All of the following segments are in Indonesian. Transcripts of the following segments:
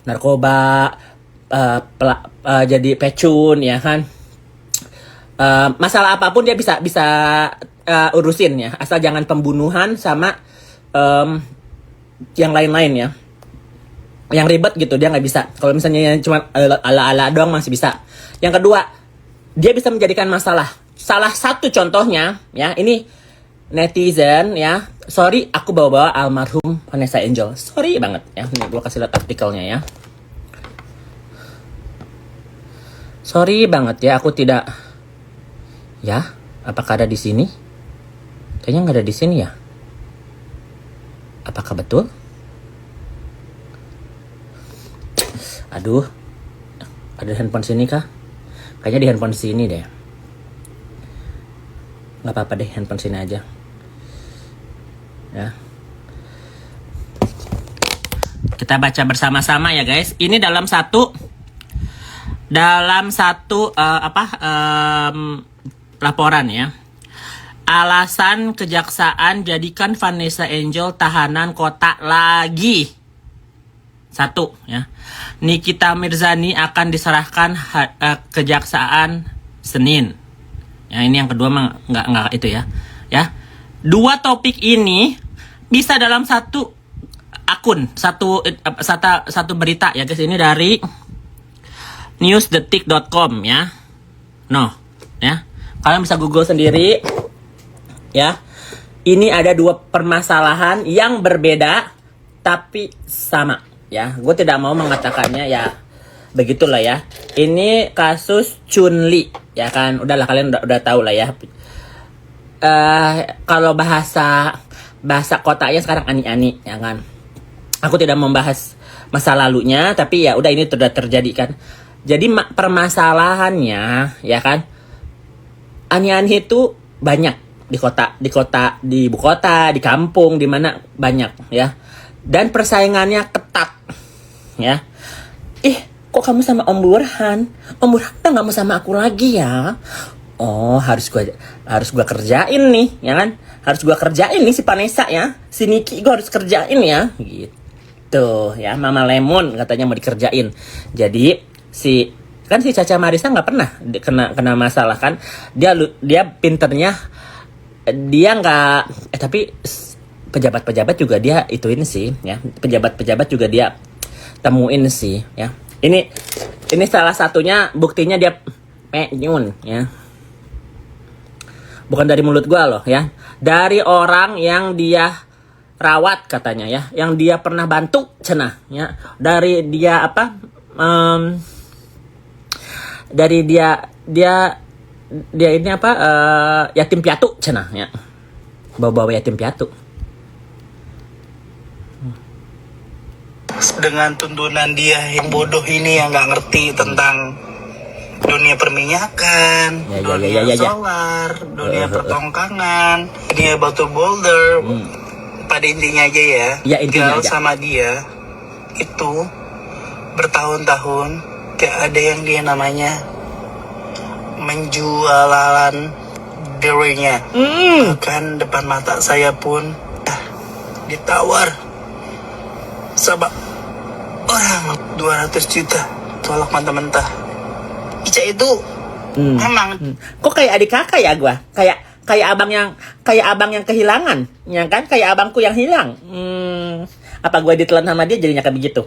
narkoba, jadi pecun, ya kan. Masalah apapun dia bisa urusin ya, asal jangan pembunuhan sama yang lain-lain ya, yang ribet gitu dia nggak bisa. Kalau misalnya cuma ala-ala doang masih bisa. Yang kedua, dia bisa menjadikan masalah. Salah satu contohnya ya, ini netizen ya, sorry aku bawa-bawa almarhum Vanessa Angel, sorry banget ya. Ini gue kasih lihat artikelnya ya. Sorry banget ya, aku tidak. Ya, apakah ada di sini? Kayaknya nggak ada di sini ya. Apakah betul? Aduh, ada handphone sini kah? Kayaknya di handphone sini deh. Nggak apa-apa deh, handphone sini aja. Ya. Kita baca bersama-sama ya guys. Ini dalam satu laporan ya. Alasan kejaksaan jadikan Vanessa Angel tahanan kota lagi. 1 ya. Nikita Mirzani akan diserahkan kejaksaan Senin. Ya, ini yang kedua nggak itu ya. Ya. 2 topik ini bisa dalam satu akun, satu berita ya guys. Ini dari newsdetik.com ya. Ya. Kalian bisa Google sendiri. Ya. Ini ada 2 permasalahan yang berbeda tapi sama ya. Gue tidak mau mengatakannya ya. Begitulah ya. Ini kasus Chun-Li ya kan. Udahlah kalian udah tahu lah ya. Kalau bahasa kotanya sekarang ani-ani ya kan. Aku tidak membahas masa lalunya, tapi ya udah ini sudah terjadi kan. Jadi permasalahannya ya kan, ani-ani itu banyak di ibu kota, di kampung, di mana banyak ya. Dan persaingannya ketat ya. Kok kamu sama Om Burhan? Om Burhan udah nggak mau sama aku lagi ya. Oh, harus gua kerjain nih, ya kan? Harus gua kerjain nih si Vanessa ya. Si Niki gua harus kerjain ya. Gitu ya, Mama Lemon katanya mau dikerjain. Jadi si Caca Marisa nggak pernah kena masalah kan. Dia pinternya, dia nggak tapi pejabat-pejabat juga dia ituin sih ya. Pejabat-pejabat juga dia temuin sih ya. Ini salah satunya buktinya dia penyun ya. Bukan dari mulut gua loh ya. Dari orang yang dia rawat katanya ya, yang dia pernah bantu cenah ya. Dari dia dari dia ini yatim piatu cenah ya. Bawa-bawa yatim piatu. Dengan tuntunan dia yang bodoh ini, yang nggak ngerti tentang dunia perminyakan, dunia solar, dunia pertongkangan, dunia batu boulder. Pada intinya aja ya, tinggal sama dia itu bertahun-tahun gak ada yang dia namanya menjualan dirinya. Bahkan depan mata saya pun ditawar sama orang 200 juta tolak mentah-mentah. Ica itu memang kok kayak adik kakak ya gua, kayak abang yang kehilangan ya kan, kayak abangku yang hilang. Apa gua ditelan sama dia jadinya kayak begitu.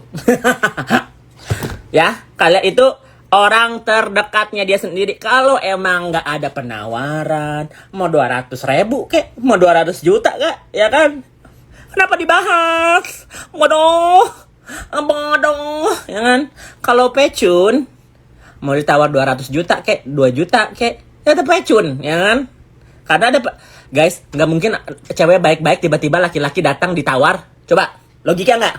Ya, kalian itu orang terdekatnya dia sendiri. Kalau emang nggak ada penawaran, mau 200.000 kek, mau 200 juta kek, ya kan? Kenapa dibahas? Bodoh, ya kan? Kalau pecun mau ditawar 200 juta kek, 2 juta kek, ya tetap pecun, ya kan? Karena guys, nggak mungkin cewek baik-baik tiba-tiba laki-laki datang ditawar. Coba, logika nggak?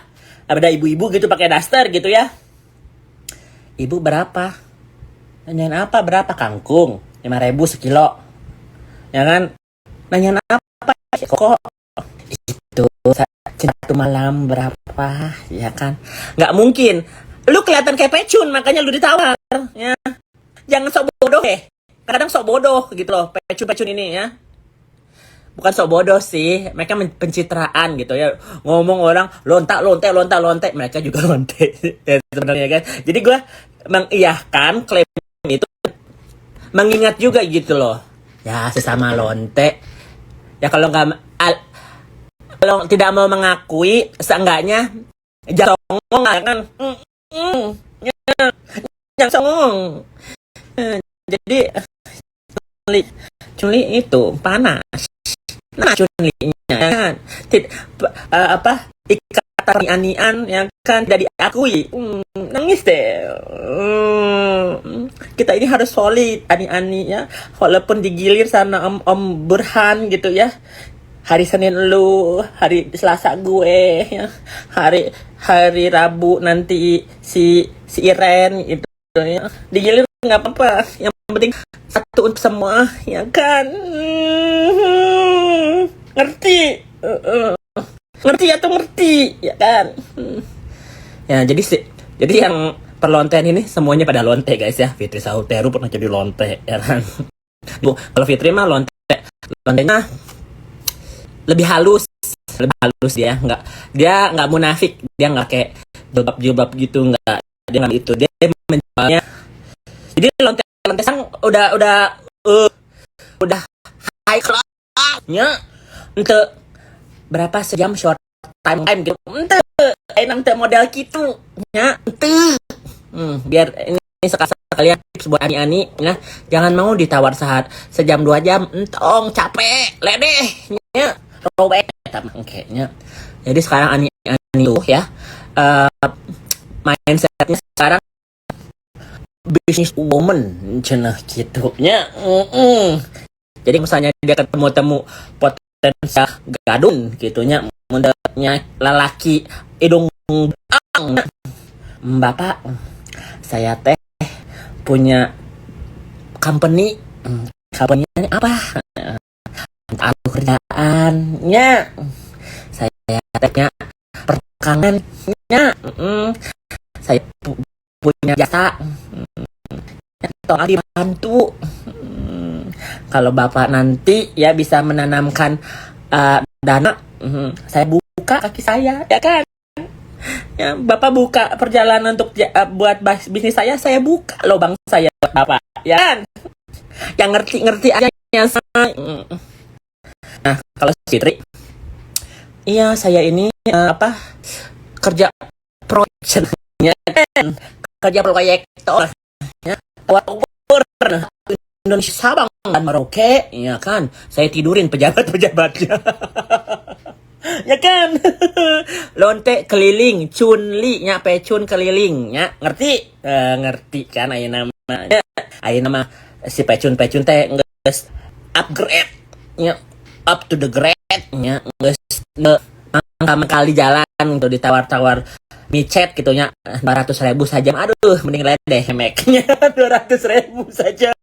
Ada ibu-ibu gitu pakai daster gitu ya. Ibu berapa? Nanyain apa berapa? Kangkung 5.000 sekilo, ya kan? Nanyain apa? Kok itu satu malam berapa, ya kan? Nggak mungkin. Lu kelihatan kayak pecun, makanya lu ditawar, ya. Jangan sok bodoh kadang sok bodoh gitu loh, pecun ini ya. bukan sok bodoh sih, mereka pencitraan gitu ya, ngomong orang lonte, mereka juga lonte ya, sebenarnya kan. Jadi gue mengiyahkan klaim itu, mengingat juga gitu loh, ya sesama lonte ya, kalau tidak mau mengakui, seenggaknya jangan songong kan, jangan songong. Jadi culi itu panas. Nah, cunlinya kan ikatan anian yang kan tidak diakui, nangis deh. Kita ini harus solid ani-ani ya, walaupun digilir sana om Burhan gitu ya, hari Senin lu, hari Selasa gue ya, hari Rabu nanti si Iren gitu ya, digilir nggak apa-apa, yang penting satu untuk semua ya kan. Ngerti atau ngerti ya kan. Ya jadi yang perlontean ini semuanya pada lonte guys ya. Fitri Sauteru pernah jadi lonte ya kan. Kalau Fitri mah lontenya lebih halus dia nggak munafik, dia nggak kayak jilbab gitu, nggak, dia nggak itu, dia menjualnya. Jadi lonte sang udah high class-nya, ente berapa sejam short time gitu, ente model gitu nya, biar ini sekalian tips buat ani-ani ya, jangan mau ditawar sejam 2 jam, entong capek ledeh nya, robek kayaknya. Jadi sekarang ani-ani tuh ya, mindsetnya sekarang business woman cenah gitu nya. Jadi misalnya dia ketemu potensial gadun gitunya, mundanya lelaki hidung bang, bapak saya teh punya company apa, alur kerjaannya, saya tehnya perkangannya, saya punya jasa, tolong dibantu. Kalau bapak nanti ya bisa menanamkan dana, saya buka kaki saya ya kan. Ya, bapak buka perjalanan untuk buat bisnis saya buka lubang saya buat bapak ya kan. Yang ngerti aja ya saya. Nah kalau Fitri, iya saya ini kerja proyeknya kan, kerja proyektor ya, Indonesia, Sabang dan Merauke ya kan, saya tidurin pejabatnya ya kan. Lonte keliling, cunli nya pecun keliling nya, ngerti kan aya nama si pecun teh geus upgrade nya, up to the grade nya, geus pertama kali jalan untuk ditawar-tawar micet gitu nya, 200.000 saja, aduh mending ledeh meknya 200.000 saja.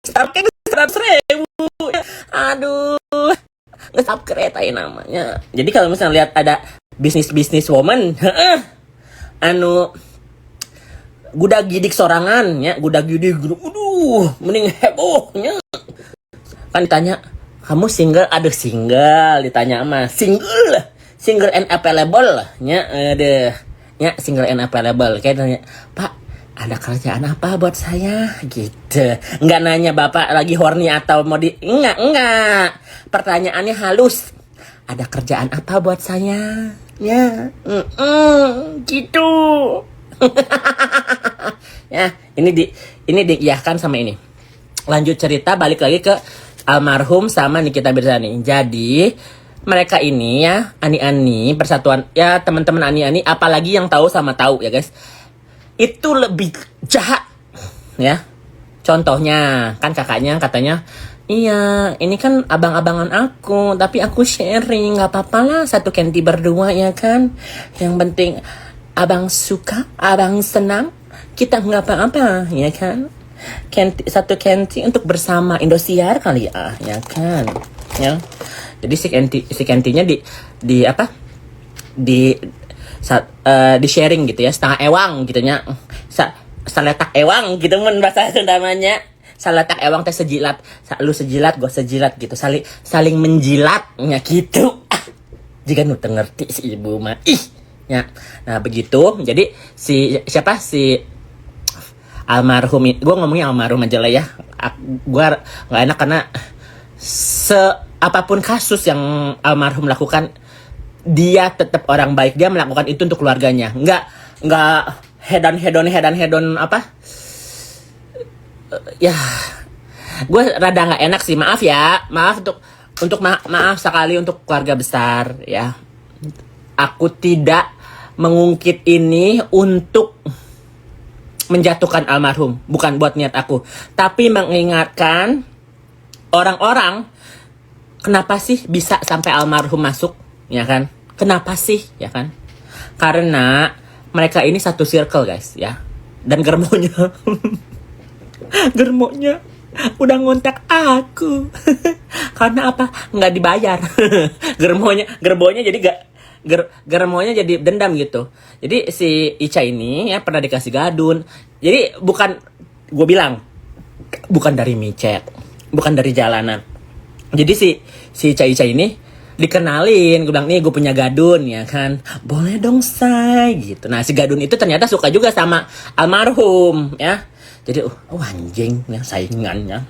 Startnya 100.000, aduh nge-upgrade aja namanya. Jadi kalau misalnya lihat ada bisnis woman gudak gidik sorangan ya, mending hebohnya kan, ditanya kamu single, aduh single, ditanya mah single and available nya, single and available, kayak tanya Pak ada kerjaan apa buat saya gitu, nggak nanya bapak lagi horny atau mau enggak, pertanyaannya halus, ada kerjaan apa buat saya ya, gitu. Ya ini diiyahkan sama ini. Lanjut cerita, balik lagi ke almarhum sama Nikita Mirzani. Jadi mereka ini ya, ani-ani persatuan ya, teman-teman ani-ani, apalagi yang tahu sama tahu ya guys, itu lebih jahat ya. Contohnya kan kakaknya katanya, iya ini kan abang-abangan aku, tapi aku sharing, nggak apa-apa lah satu candy berdua ya kan, yang penting abang suka, abang senang, kita nggak apa-apa ya kan. Satu candy untuk bersama Indosiar kali ya kan ya. Jadi si candy-nya di sharing gitu ya, setengah ewang gitu nya, seletak ewang gitu men bahasa Sunda namanya Salatak ewang teh sejilat, lu sejilat gue sejilat gitu, saling menjilatnya gitu. Jika nu ngerti si ibu mah ya. Nah begitu, jadi si almarhum, gue ngomongnya almarhum aja lah ya. Gue nggak enak karena apapun kasus yang almarhum lakukan, dia tetap orang baik. Dia melakukan itu untuk keluarganya. Nggak hedon apa? Ya, gue rada nggak enak sih. Maaf ya, maaf sekali untuk keluarga besar ya. Aku tidak mengungkit ini untuk menjatuhkan almarhum, bukan buat niat aku, tapi mengingatkan orang-orang kenapa sih bisa sampai almarhum masuk, ya kan? Kenapa sih, ya kan? Karena mereka ini satu circle guys ya, dan germonya udah ngontak aku karena apa? Nggak dibayar. germonya jadi germonya jadi dendam gitu. Jadi si Ica ini ya pernah dikasih gadun. Jadi gue bilang bukan dari micet, bukan dari jalanan. Jadi si Ica ini dikenalin, gue bilang nih gue punya gadun ya kan, boleh dong say gitu. Nah si gadun itu ternyata suka juga sama almarhum ya. Jadi anjing ya saingannya.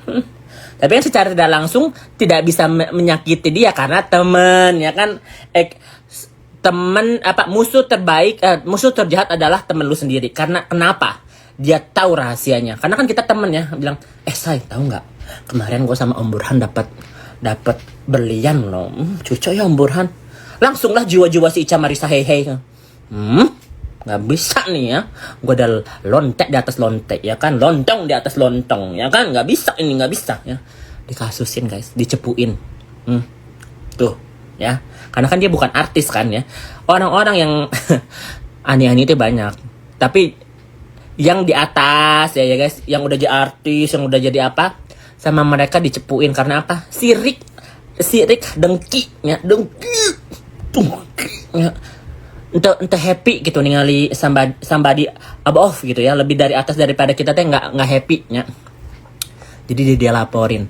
Tapi kan secara tidak langsung tidak bisa menyakiti dia karena temen ya kan. Temen musuh terjahat adalah temen lu sendiri. Karena kenapa? Dia tahu rahasianya. Karena kan kita temen ya, bilang, say tahu nggak? Kemarin gue sama Om Burhan dapat berlian loh. Cucok ya Om Burhan. Langsunglah jiwa-jiwa si Ica Marisa hei. Nggak bisa nih ya. Gue udah lontek di atas lontek ya kan, lontong di atas lontong ya kan. Nggak bisa ya. Dikasusin guys, dicepuin. Tuh ya. Karena kan dia bukan artis kan ya. Orang-orang yang aneh-aneh itu banyak. Tapi yang di atas ya guys, yang udah jadi artis, yang udah jadi apa, sama mereka dicepuin karena apa? Sirik dengki ya. Entah happy gitu ningali somebody above gitu ya, lebih dari atas daripada kita teh nggak happy ya. Jadi dia laporin.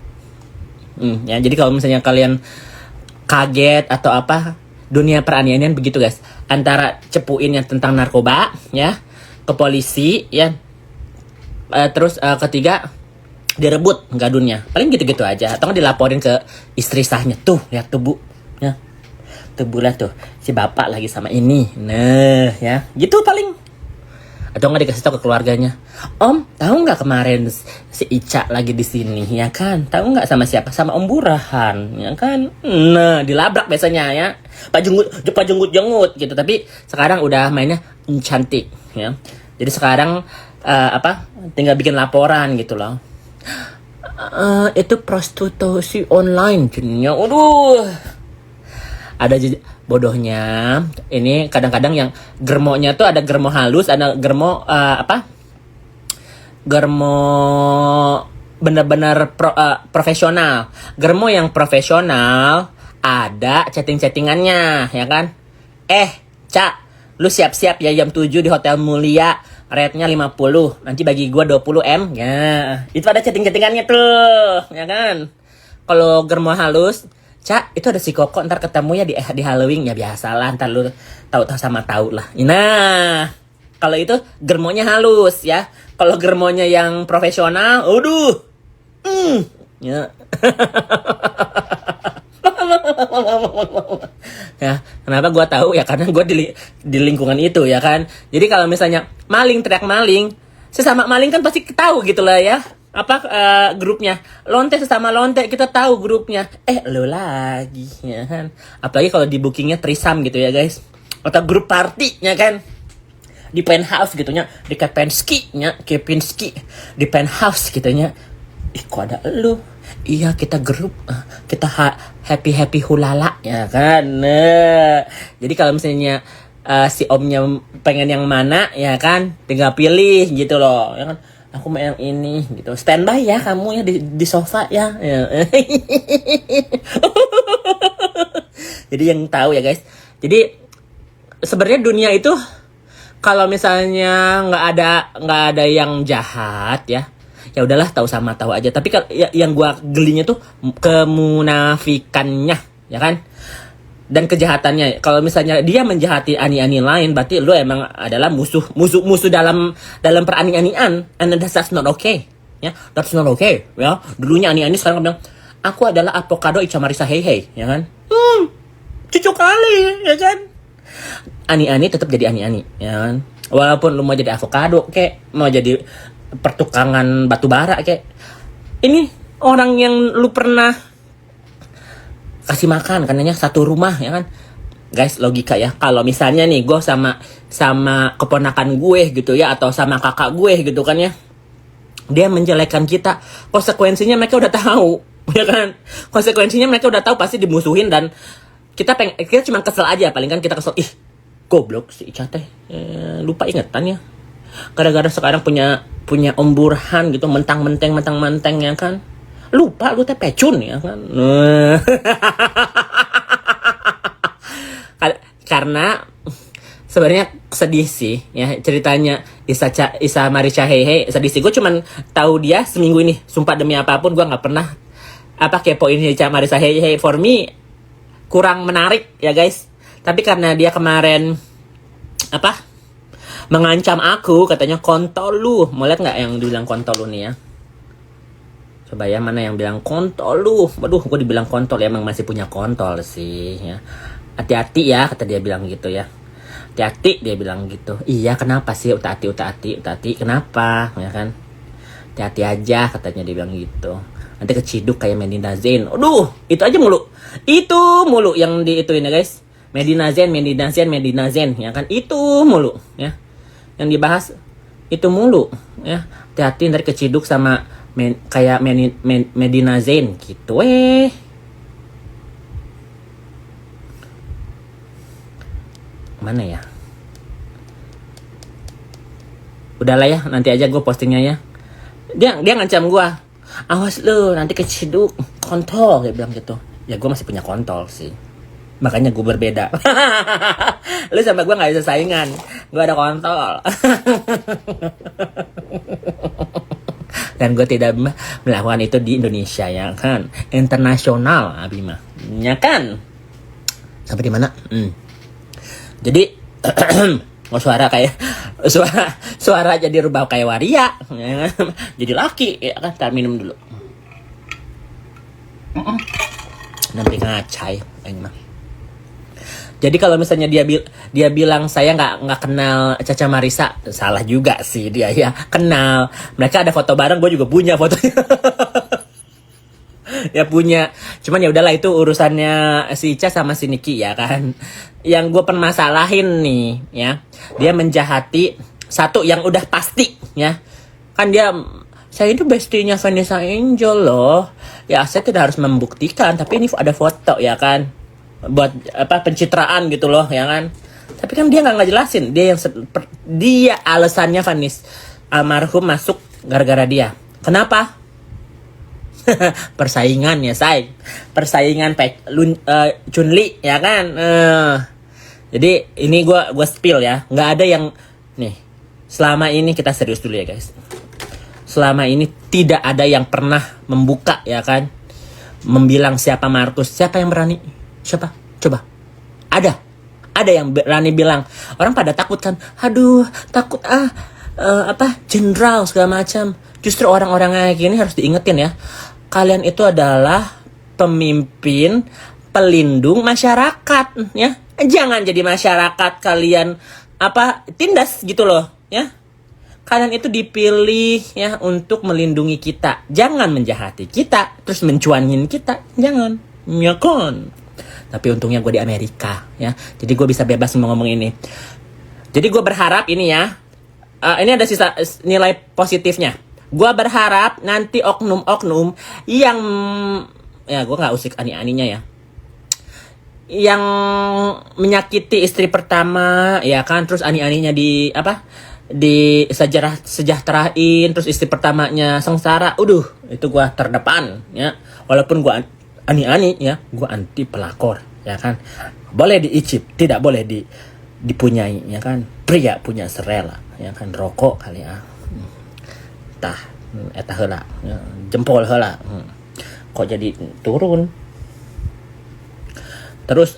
Ya jadi kalau misalnya kalian kaget atau apa, dunia peraniayaan begitu guys, antara cepuin yang tentang narkoba ya ke polisi ya, terus ketiga direbut gadunnya, paling gitu-gitu aja, atau nggak dilaporin ke istri sahnya. Tuh lihat tuh bu ya, tuh bulah tuh si bapak lagi sama ini, nah ya gitu paling. Atau nggak dikasih tahu ke keluarganya, Om tahu nggak kemarin si Ica lagi di sini ya kan, tahu nggak sama siapa, sama Om Burhan ya kan. Nah dilabrak biasanya ya, Pak jenggut gitu. Tapi sekarang udah mainnya cantik ya, jadi sekarang tinggal bikin laporan gitu loh. Itu prostitusi online jadinya. Ada bodohnya ini, kadang-kadang yang germonya tuh ada germo halus, ada germo germo benar-benar profesional. Germo yang profesional ada chattingannya ya kan. Cak, lu siap-siap ya jam 7 di Hotel Mulia, rate-nya 50, nanti bagi gua 20M ya. Itu ada chattingannya tuh ya kan. Kalau germo halus, Cak, itu ada si Koko, ntar ketemu ya di Halloween ya, biasalah, ntar lu tahu sama tahu lah. Nah, kalau itu germonya halus ya. Kalau germonya yang profesional, ya. Ya, kenapa gue tahu ya, karena gue di lingkungan itu ya kan. Jadi kalau misalnya maling teriak maling, sesama maling kan pasti tahu gitu lah ya. Grupnya lonte sesama lonte, kita tahu grupnya. Lo lagi ya kan. Apalagi kalau di bookingnya trisam gitu ya guys, atau grup party ya kan, di penthouse gitunya, di Kepinski di penthouse gitunya. Kok ada lu? Iya kita grup, kita happy hulala ya kan. Jadi kalau misalnya si omnya pengen yang mana ya kan, tinggal pilih gitu loh ya kan. Aku mau yang ini gitu. Standby ya kamu ya di sofa ya. Jadi yang tahu ya guys. Jadi sebenarnya dunia itu kalau misalnya nggak ada yang jahat ya, ya udahlah, tahu sama tahu aja. Tapi kalau yang gua gelinya tuh kemunafikannya, ya kan? Dan kejahatannya. Kalau misalnya dia menjahati ani-ani lain, berarti lu emang adalah musuh dalam perani-anian, and that's not okay. Ya, that's not okay. Ya, dulunya ani-ani, sekarang bilang aku adalah avocado Ica Marisa Hey, ya kan? Cucu kali, ya kan? Ani-ani tetap jadi ani-ani, ya kan? Walaupun lu mau jadi avocado, kayak mau jadi pertukangan batu bara, kayak ini orang yang lu pernah kasih makan, katanya satu rumah, ya kan? Guys, logika ya. Kalau misalnya nih gue sama keponakan gue gitu ya, atau sama kakak gue gitu kan ya, dia menjelekkan kita, konsekuensinya mereka udah tahu, ya kan? Konsekuensinya mereka udah tahu, pasti dimusuhin. Dan kita cuma kesel aja, paling kan kita kesel, ih goblok si Ica teh, lupa ingetan ya, gara-gara sekarang punya Om Burhan gitu, mentang-menteng ya kan, lupa lu teh pecun, ya kan. Karena sebenarnya sedih sih ya ceritanya Isa Marica Hey, sedih sih. Gue cuman tahu dia seminggu ini, sumpah demi apapun gue nggak pernah kepoin Isa Marica Hey. For me kurang menarik ya guys. Tapi karena dia kemarin mengancam aku, katanya kontol lu. Mau lihat nggak yang dibilang kontol lu nih ya? Coba ya, mana yang bilang kontol lu? Waduh, gue dibilang kontol ya, emang masih punya kontol sih ya. Hati-hati ya, kata dia bilang gitu ya. Hati-hati dia bilang gitu. Iya, kenapa sih uta-hati kenapa, ya kan? Hati-hati aja, katanya dia bilang gitu. Nanti keciduk kayak Medina Zain. Aduh, itu aja mulu. Itu mulu yang diituin ya guys. Medina Zain, ya kan? Itu mulu ya. Yang dibahas itu mulu ya. Hati-hati dari keciduk sama kayak Medina Zain gitu Mana ya? Udahlah ya, nanti aja gue postingnya ya. Dia ngancam gue, awas lu nanti keciduk kontol, dia bilang gitu. Ya gue masih punya kontol sih, makanya gue berbeda. Lu sama gue nggak bisa saingan, gue ada kontol. Dan gue tidak melakukan itu di Indonesia, ya kan? Internasional, Abimah, ya kan? Sampai di mana? Jadi suara jadi rubah kayak waria, ya. Jadi laki, ya kan? Ntar minum dulu. Nanti ngacai, mah. Jadi kalau misalnya dia bilang saya nggak kenal Caca Marisa, salah juga sih dia ya, kenal. Mereka ada foto bareng, gue juga punya fotonya. Ya punya, cuman ya udahlah, itu urusannya si Ica sama si Niki, ya kan. Yang gue permasalahin nih ya, dia menjahati satu yang udah pasti ya kan. Saya itu bestinya Vanessa Angel loh ya, saya tidak harus membuktikan, tapi ini ada foto ya kan, buat pencitraan gitu loh ya kan. Tapi kan dia nggak ngejelasin, dia alasannya Vanessa almarhum masuk gara-gara dia. Kenapa? Persaingan ya say, persaingan Chunli ya kan. Jadi ini gue spill ya, nggak ada yang nih, selama ini kita serius dulu ya guys. Selama ini tidak ada yang pernah membuka ya kan, membilang siapa Markus. Siapa yang berani? Siapa? Coba. Ada yang berani bilang. Orang pada takut kan, aduh takut jenderal segala macam. Justru orang-orang kayak gini harus diingetin ya, kalian itu adalah pemimpin pelindung masyarakat ya. Jangan jadi masyarakat kalian tindas gitu loh ya. Kalian itu dipilih ya untuk melindungi kita, jangan menjahati kita terus mencuanin kita, jangan ya kan. Tapi untungnya gue di Amerika ya, jadi gue bisa bebas ngomong ini. Jadi gue berharap ini ya, ini ada sisa nilai positifnya. Gue berharap nanti oknum-oknum yang ya, gue nggak usik ani-aninya ya, yang menyakiti istri pertama ya kan, terus ani-aninya sejahterain, terus istri pertamanya sengsara. Itu gue terdepan ya, walaupun gue ani-ani ya, gue anti pelakor ya kan. Boleh diicip, tidak boleh dipunyai ya kan. Pria punya serela ya kan, rokok kali ya. eta heula jempol heula kok jadi turun terus